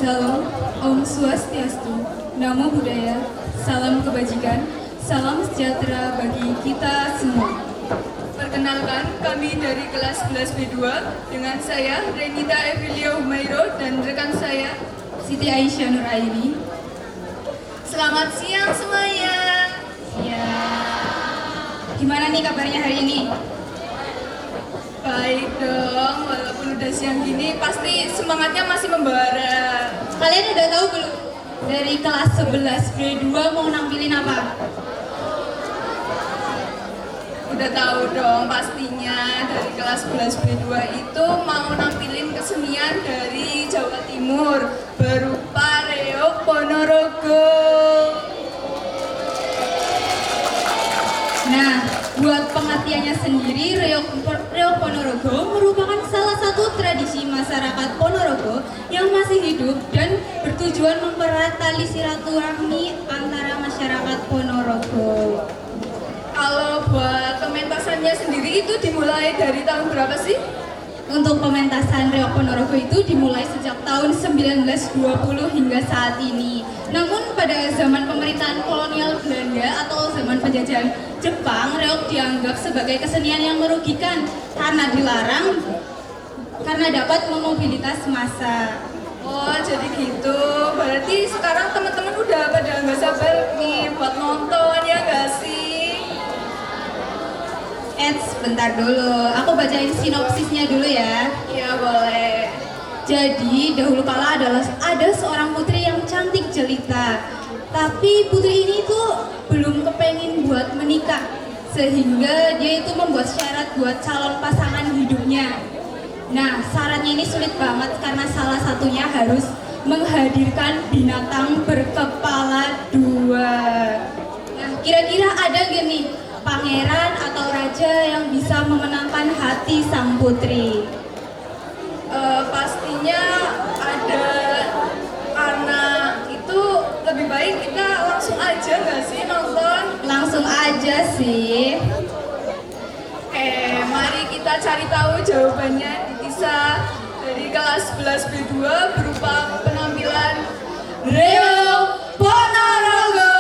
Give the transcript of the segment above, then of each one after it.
Salam, Om Swastiastu, Namo Buddhaya, salam kebajikan, salam sejahtera bagi kita semua. Perkenalkan, kami dari kelas 11 B2 dengan saya Renita Evilia Humairo dan rekan saya Siti Aisyah Nuraini. Selamat siang semuanya. Ya, gimana nih kabarnya hari ini? Baik dong, walaupun udah siang gini pasti semangatnya masih membara. Kalian udah tahu belum? Dari kelas 11 B2 mau nampilin apa? Udah tahu dong pastinya dari kelas 11 B2 itu mau nampilin kesenian dari Jawa Timur berupa Reog Ponorogo. Nah, buat pengertiannya sendiri, Reog Ponorogo merupakan salah satu tradisi masyarakat Ponorogo yang masih hidup dan bertujuan mempererat tali silaturahmi antara masyarakat Ponorogo. Kalau buat pementasannya sendiri itu dimulai dari tahun berapa sih? Untuk pementasan Reog Ponorogo itu dimulai sejak tahun 1920 hingga saat ini. Namun pada zaman pemerintahan kolonial Belanda atau zaman penjajahan Jepang, Reog dianggap sebagai kesenian yang merugikan karena dilarang karena dapat memobilitas massa. Oh jadi gitu, berarti sekarang teman-teman udah pada nggak sabar nih buat nonton ya nggak sih? Bentar dulu, aku bacain sinopsisnya dulu ya. Iya boleh. Jadi dahulu kala ada seorang putri yang cantik jelita. Tapi putri ini tuh belum kepengen buat menikah, sehingga dia itu membuat syarat buat calon pasangan hidupnya. Nah, syaratnya ini sulit banget karena salah satunya harus menghadirkan binatang berkepala dua. Nah, kira-kira ada gak nih pangeran atau raja yang bisa memenangkan hati sang putri? Pastinya ada, karena itu lebih baik kita langsung aja nggak sih nonton? Langsung aja sih. Mari kita cari tahu jawabannya di kisah dari kelas 11 B2 berupa penampilan Reog Ponorogo.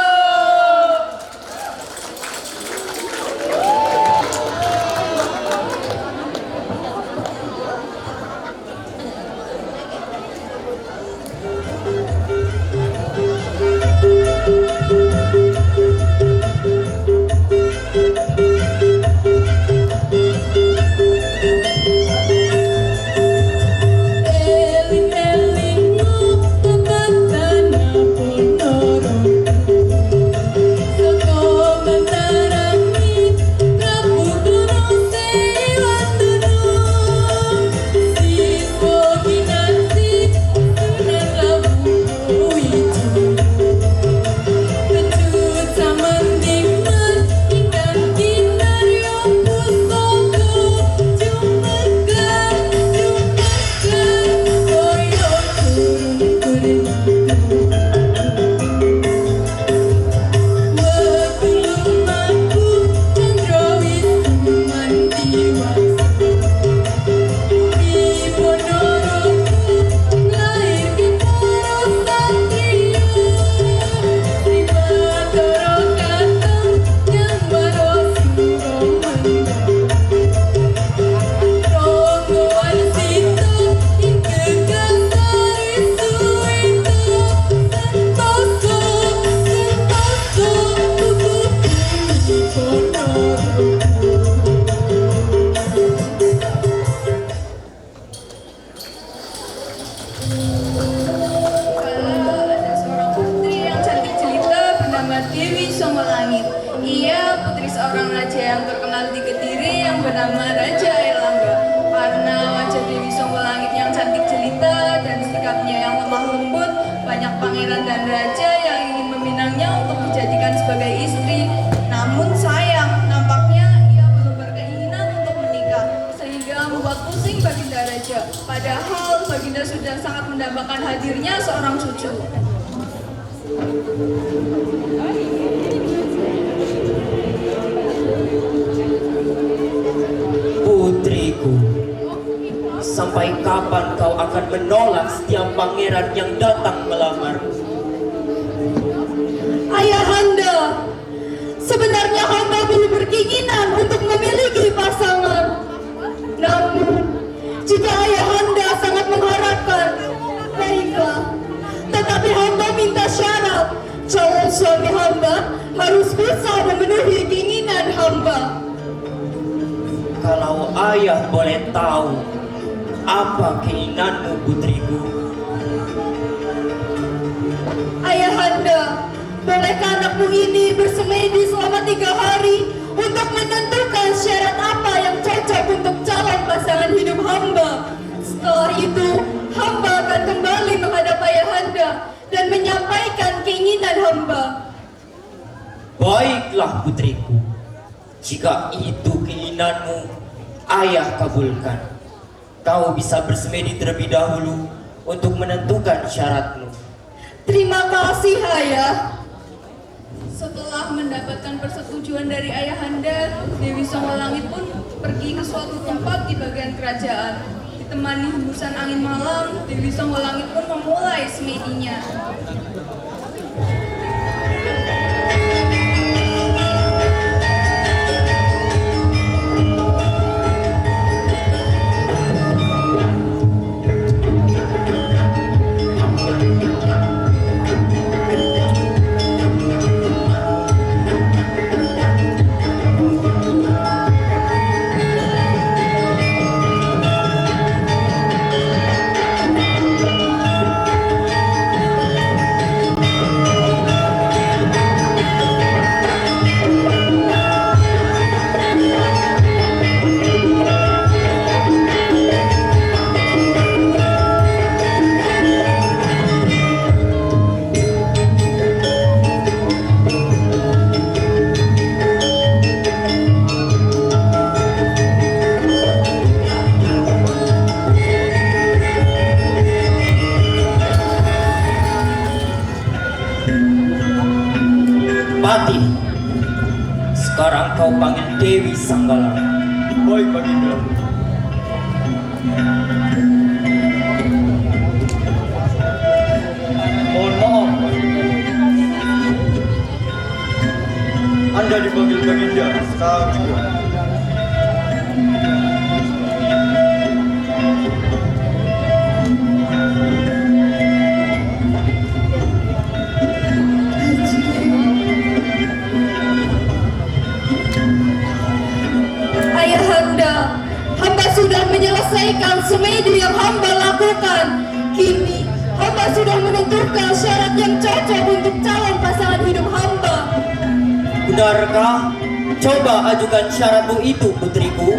Pangeran dan raja yang ingin meminangnya untuk dijadikan sebagai istri. Namun sayang, nampaknya ia belum berkeinginan untuk menikah, sehingga membuat pusing Baginda Raja. Padahal Baginda sudah sangat mendambakan hadirnya seorang cucu. Putriku, Sampai kapan kau akan menolak setiap pangeran yang datang melamarmu? Ayahanda, sebenarnya hamba belum berkeinginan untuk memiliki pasangan. Namun, jika ayahanda sangat mengharapkan, baiklah. Tetapi hamba minta syarat, calon suami hamba harus bisa memenuhi keinginan hamba. Kalau ayah boleh tahu, apa keinginanmu putriku? Ayahanda, bolehkah anakmu ini bersemedi selama 3 hari untuk menentukan syarat apa yang cocok untuk calon pasangan hidup hamba? Setelah itu, hamba akan kembali menghadap ayahanda dan menyampaikan keinginan hamba. Baiklah putriku, jika itu keinginanmu, ayah kabulkan. Kau bisa bersemedi terlebih dahulu untuk menentukan syaratmu. Terima kasih, ayah. Setelah mendapatkan persetujuan dari ayahanda, Dewi Songgolangit pun pergi ke suatu tempat di bagian kerajaan. Ditemani hembusan angin malam, Dewi Songgolangit pun memulai semedinya. Pati, sekarang kau panggil Dewi Sanggala. Baik, Baginda. Mohon maaf, Baginda. Anda dipanggil Baginda sekarang juga. Ayahanda, hamba sudah menyelesaikan semedi yang hamba lakukan. Kini, hamba sudah menentukan syarat yang cocok untuk calon pasangan hidup hamba. Benarkah? Coba ajukan syaratmu itu, putriku.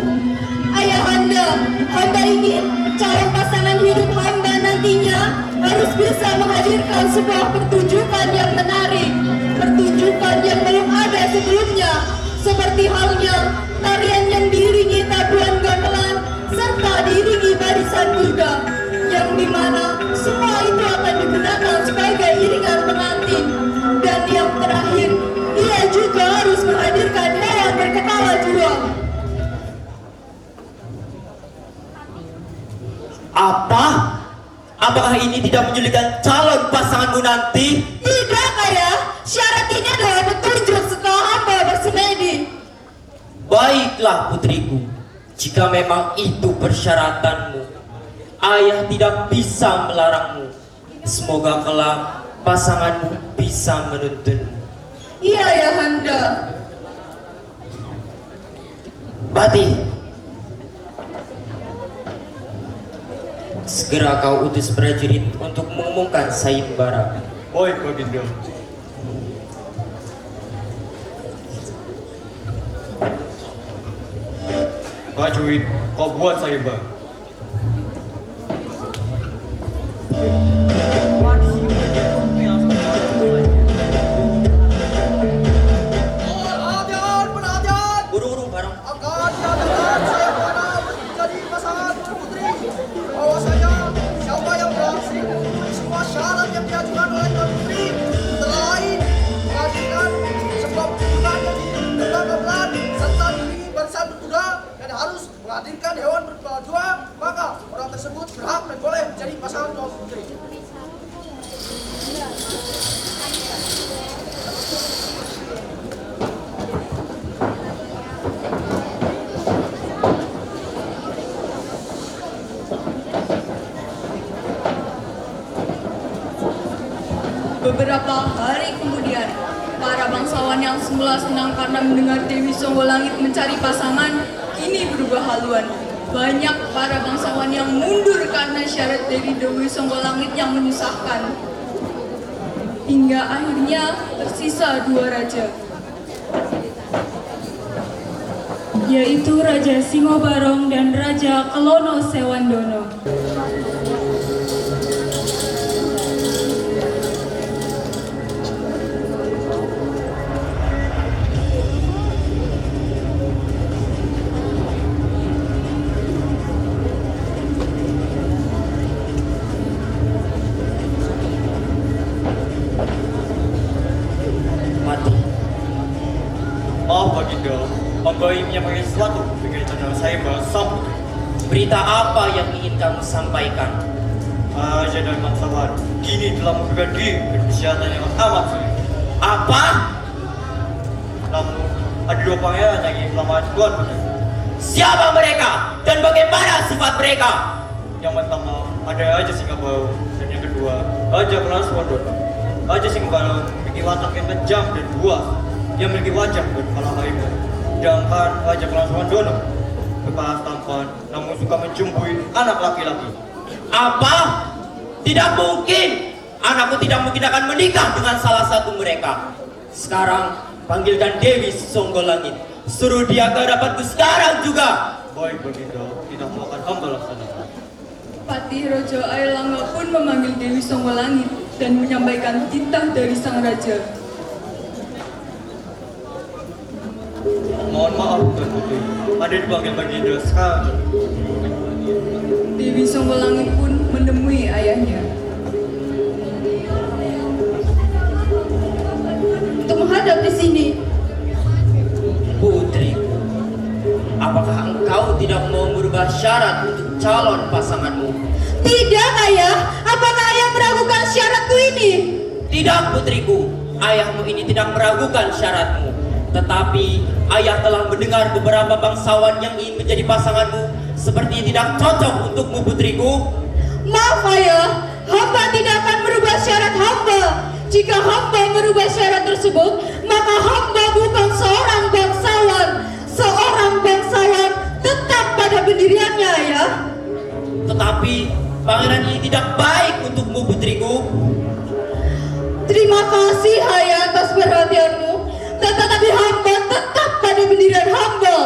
Ayahanda, hamba ingin calon pasangan hidup hamba nantinya harus bisa menghadirkan sebuah pertunjukan yang menarik, pertunjukan yang belum ada sebelumnya, seperti halnya tarian yang diiringi tabuhan gamelan serta diiringi barisan kuda, yang dimana semua itu akan digunakan sebagai iringan pengantin. Dan yang terakhir, ia juga harus menghadirkan hewan berkepala juang. Apa? Apakah ini tidak menyulitkan calon pasanganmu nanti? Tidak, ayah. Syarat ini adalah petunjuk setelah hamba bersemedi. Baiklah putriku, jika memang itu persyaratanmu, ayah tidak bisa melarangmu. Semoga kelak pasanganmu bisa menuntunmu. Iya, ayahanda. Pati, segera kau utus prajurit untuk mengumumkan sayembara. Baik, Baginda. Prajurit, kau buat sayembara. Perhatian, Buru-buru bareng. akan diadakan sayembara menjadi pasangan putri. Bahwasanya siapa yang berhasil memenuhi semua syarat yang diajukan oleh Tuan Putri, antara lain menghadirkan sebuah pertunjukan yang diiringi dengan gamelan serta diiringi barisan berkuda dan harus menghadirkan hewan berupa dua, maka orang tersebut berhak dan boleh menjadi pasangan Tuan Putri. Beberapa hari kemudian, para bangsawan yang semula senang karena mendengar Dewi Songgolangit mencari pasangan, kini berubah haluan. Banyak para bangsawan yang mundur karena syarat dari Dewi Songgolangit yang menyusahkan. Hingga akhirnya tersisa dua raja. Yaitu Raja Singobarong dan Raja Kelono Sewandono. Mati. Maaf Baginda, hamba ingin menyampaikan sesuatu berkaitan dengan Sahiba Sang Putri. Berita apa yang ingin kamu sampaikan? Raja dan bangsawan kini telah memberikan diri dan persyaratan yang amat sulit. Apa? Namun, ada dua pangeran yang ingin melamar Tuan Putri. Siapa mereka? Dan bagaimana sifat mereka? Yang pertama ada Raja Singobarong dan yang kedua Raja Kelono Sewandono. Raja Singobarong memiliki watak yang kejam dan buas. Dia memiliki wajah dan kepala harimau. Sedangkan Raja Kelono Sewandono kepala tampan namun suka mencumbui anak laki-laki. Apa? Tidak mungkin. Anakku tidak mungkin akan menikah dengan salah satu mereka. Sekarang panggilkan Dewi Songgolangit. Suruh dia ke hadapanku sekarang juga. Baik Baginda, kita akan hamba laksanakan. Patih Rojo Airlangga pun memanggil Dewi Songgolangit dan menyampaikan titah dari sang raja. Mohon maaf Tuan Putri, ada dipanggil Baginda sekarang. Dewi Songgolangit pun menemui ayahnya. Untuk menghadap di sini. Putriku, apakah engkau tidak mau merubah syarat untuk calon pasanganmu? Tidak, Ayah. Apakah Ayah meragukan syaratku ini? Tidak, putriku. Ayahmu ini tidak meragukan syaratmu. Tetapi ayah telah mendengar beberapa bangsawan yang ingin menjadi pasanganmu seperti tidak cocok untukmu, putriku. Maaf, Ayah. Hamba tidak akan merubah syarat hamba. Jika hamba merubah syarat tersebut, maka hamba bukan seorang bangsawan. Seorang bangsawan tetap pada pendiriannya, Ayah. Tetapi pangeran ini tidak baik untukmu, putriku. Terima kasih, Ayah, atas perhatianmu. Tetapi hamba tetap pada pendirian hamba.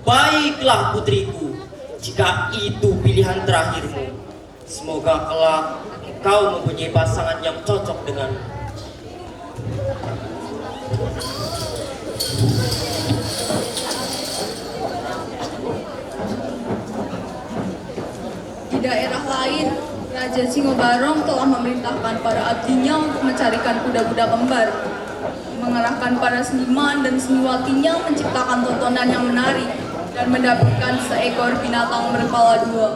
Baiklah, putriku. Jika itu pilihan terakhirmu, semoga kelak engkau mempunyai pasangan yang cocok dengan. Di daerah lain, Raja Singobarong telah memerintahkan para abdinya untuk mencarikan kuda-kuda kembar, mengerahkan para seniman dan seniwatinya menciptakan tontonan yang menarik, dan mendapatkan seekor binatang berkepala dua.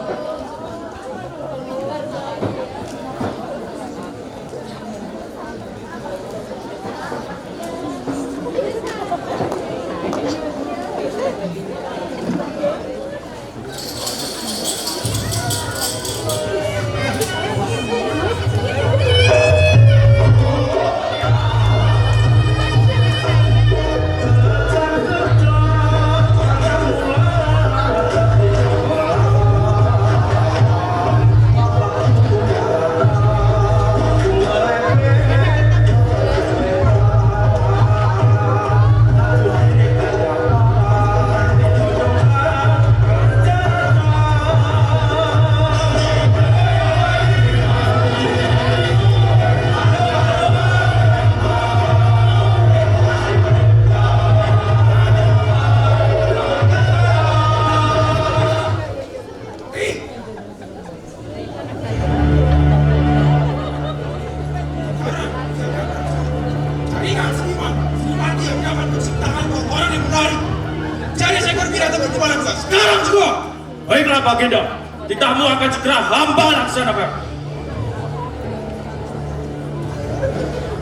Baiklah Baginda, titahmu akan segera hamba laksanakan.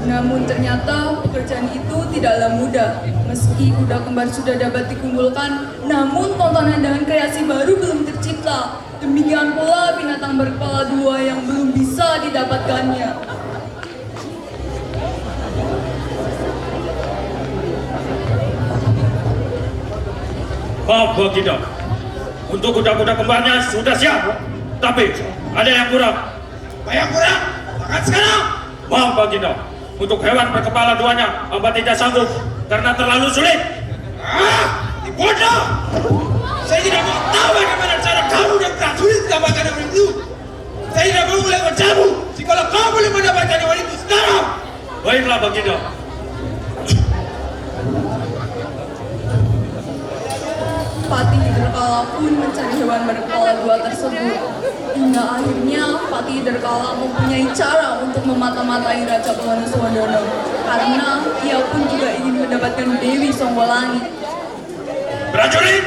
Namun ternyata pekerjaan itu tidaklah mudah. Meski kuda kembar sudah dapat dikumpulkan, namun tontonan dengan kreasi baru belum tercipta. Demikian pula binatang berkepala dua yang belum bisa didapatkannya. Maaf Baginda, untuk kuda-kuda kembarnya sudah siap, tapi ada yang kurang. Apa yang kurang? Makan sekarang. Maaf Baginda, untuk hewan berkepala duanya hamba tidak sanggup karena terlalu sulit. Bodoh! Saya tidak mau tahu bagaimana cara kamu dan prajurit mendapatkan hewan itu. Saya tidak mau melewat jamu. Jika kau boleh mendapatkan hewan itu sekarang. Baiklah Baginda. Patih Derkala pun mencari hewan berkepala dua tersebut. Hingga akhirnya Patih Derkala mempunyai cara untuk memata-matai Raja Kelono Swandono. Karena ia pun juga ingin mendapatkan Dewi Songgolangit. Prajurit!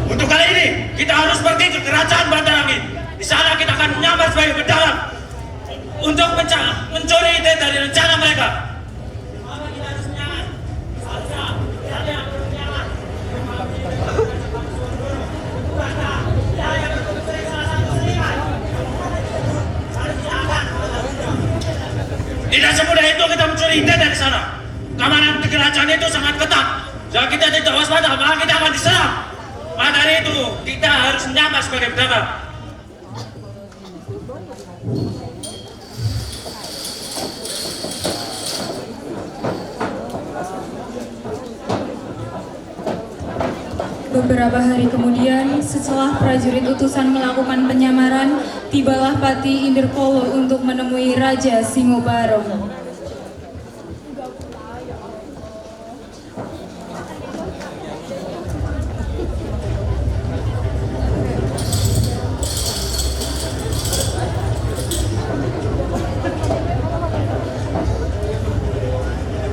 Untuk kali ini kita harus pergi ke kerajaan Bandarangin. Di sana kita akan menyamar sebagai pedagang untuk mencuri ide dari rencana mereka. Tidak semudah itu kita mencuri ide dari sana. Keamanan di kerajaan itu sangat ketat. Jika kita tidak waspada, maka kita akan diserang. Maka dari itu, kita harus menyamar sebagai pedagang. Beberapa hari kemudian, setelah prajurit utusan melakukan penyamaran, tibalah Patih Inderkolo untuk menemui Raja Singobarong.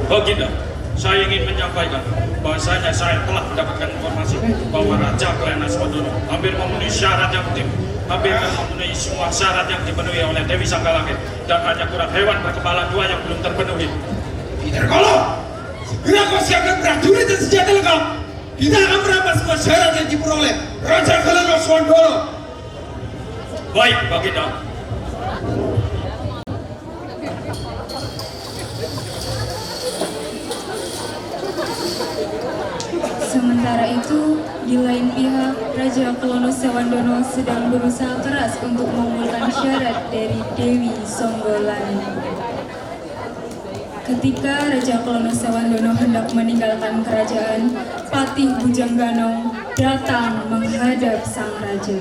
Baginda, saya ingin menyampaikan bahwasanya saya telah mendapatkan informasi bahwa Raja Kelana Swandono hampir memenuhi syarat yang hampir memenuhi semua syarat yang dipenuhi oleh Dewi Sanggalangit, dan hanya kurang hewan berkepala dua yang belum terpenuhi. Inderkolo, segera kau siapkan prajurit dan senjata lengkap. Kita akan merampas semua syarat yang diperoleh Raja Kelono Swandono. Baik, Baginda. Sementara itu, di lain pihak, Raja Kelono Swandono sedang berusaha keras untuk mengumpulkan syarat dari Dewi Songgolangit. Ketika Raja Kelono Swandono hendak meninggalkan kerajaan, Patih Bujangganong datang menghadap sang raja.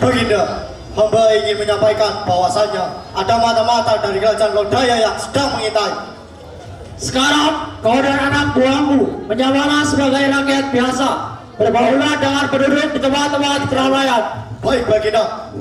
Baginda, hamba ingin menyampaikan bahwasannya ada mata-mata dari kerajaan Lodaya yang sedang mengintai. Sekarang kau dan anak buahmu menyamar sebagai rakyat biasa. Berbaulah dengan penduduk di tempat-tempat keramaian. Baik, Baginda.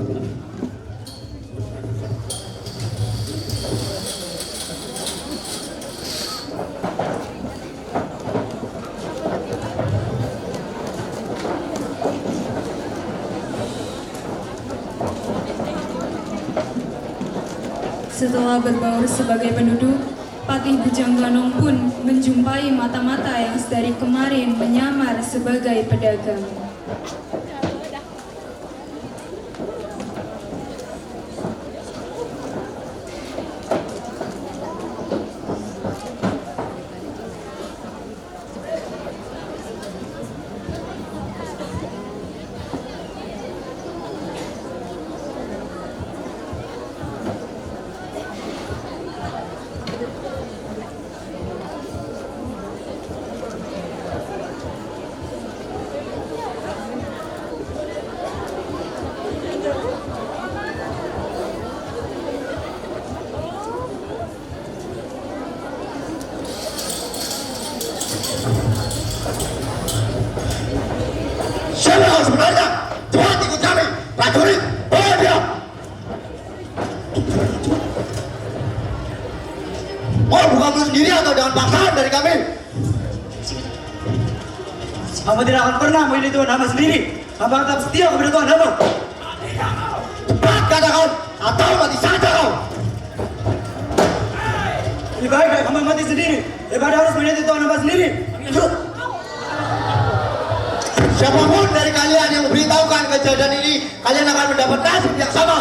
Setelah berbaur sebagai penduduk, Patih Bujangganong pun menjumpai mata-mata yang sedari kemarin menyamar sebagai pedagang. Hamba tidak akan pernah memilih Tuhan hamba sendiri. Hamba tetap setia kepada Tuhan hamba. Cepat katakan atau mati saja kau. Lebih baik hamba mati sendiri daripada harus meniti Tuhan hamba sendiri. Yuk. Siapapun dari kalian yang memberitahukan kejadian ini, kalian akan mendapat nasib yang sama.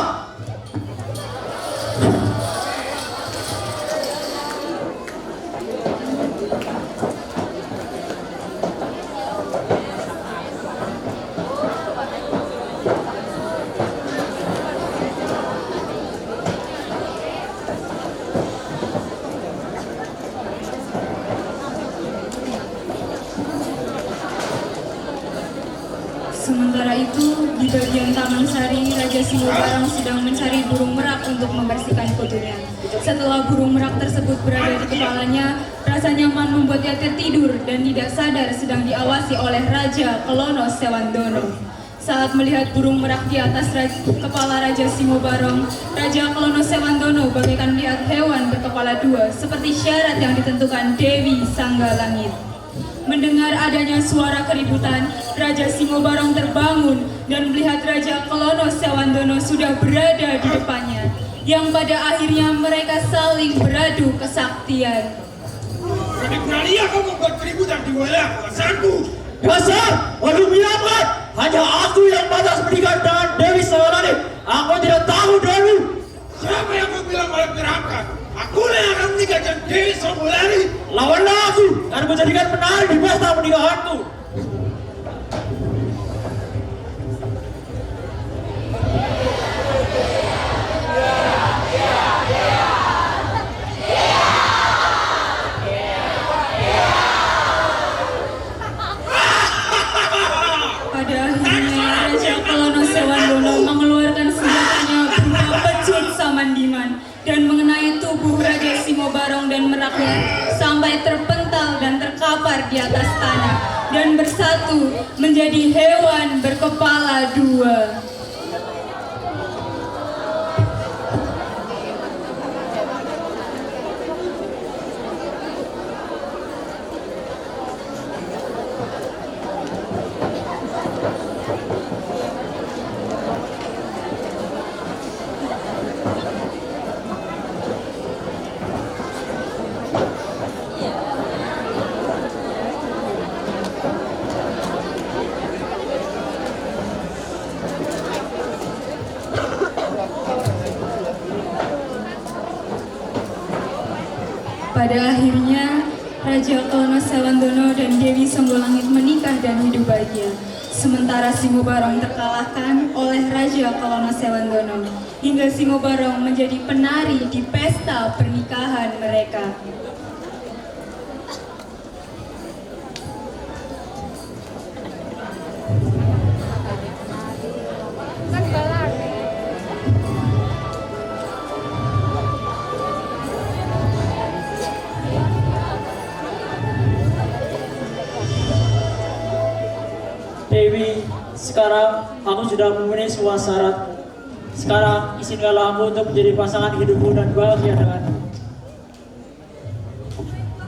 Sementara itu, di bagian Taman Sari, Raja Singobarong sedang mencari burung merak untuk membersihkan kutunya. Setelah burung merak tersebut berada di kepalanya, rasa nyaman membuatnya tertidur dan tidak sadar sedang diawasi oleh Raja Kelono Sewandono. Saat melihat burung merak di atas kepala Raja Singobarong, Raja Kelono Sewandono bagaikan melihat hewan berkepala dua seperti syarat yang ditentukan Dewi Sanggalangit. Mendengar adanya suara keributan, Raja Singobarong terbangun dan melihat Raja Kelono Sewandono sudah berada di depannya, yang pada akhirnya mereka saling beradu kesaktian. Berani-beraninya kau membuat keributan di wilayah kuasaanku. Dasar, waduh biarkan. Hanya aku yang pantas menikah dengan Dewi Sanggalangit. Aku tidak tahu dulu. Siapa yang kau bilang malah terampkan? Aku yang akan menikah dengan Dewi Sanggalangit. Lawanlah aku dan menjadikan penari di pesta pernikahanku. Pada akhirnya Raja Kelono Sewandono mengeluarkan senjatanya berupa pecut Samandiman dan mengenai tubuh Raja Singobarong dan meraknya sampai terpental dan terkapar di atas tanah dan bersatu menjadi hewan berkepala dua. Pada akhirnya, Raja Kelono Sewandono dan Dewi Sanggalangit menikah dan hidup bahagia. Sementara Singobarong terkalahkan oleh Raja Kelono Sewandono, hingga Singobarong menjadi penari di pesta pernikahan mereka. Dewi, sekarang aku sudah memenuhi semua syarat. Sekarang izinkanlah aku untuk menjadi pasangan hidupmu dan bahagia denganmu.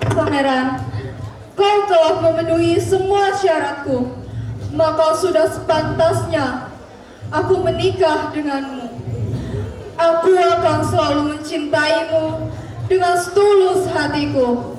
Pangeran, kau telah memenuhi semua syaratku, maka sudah sepantasnya aku menikah denganmu. Aku akan selalu mencintaimu dengan setulus hatiku.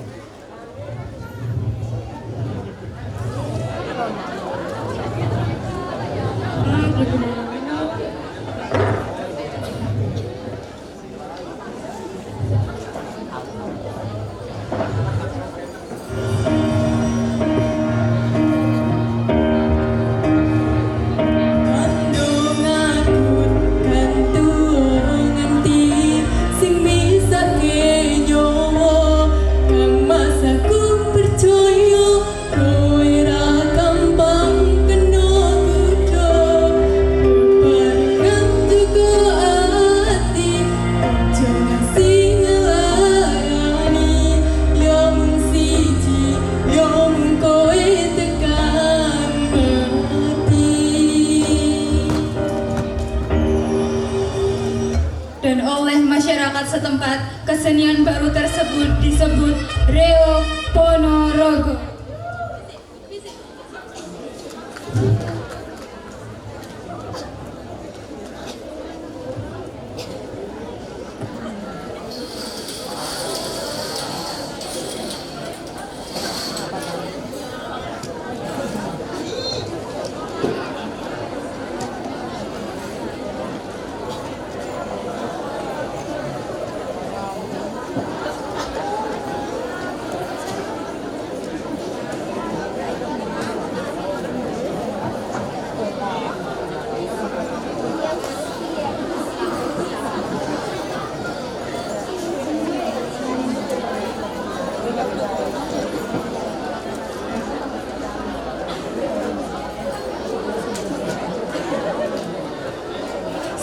Dan oleh masyarakat setempat, kesenian baru tersebut disebut Reo Ponorogo.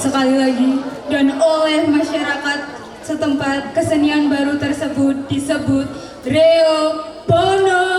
Sekali lagi, dan oleh masyarakat setempat, kesenian baru tersebut disebut Reo Pono.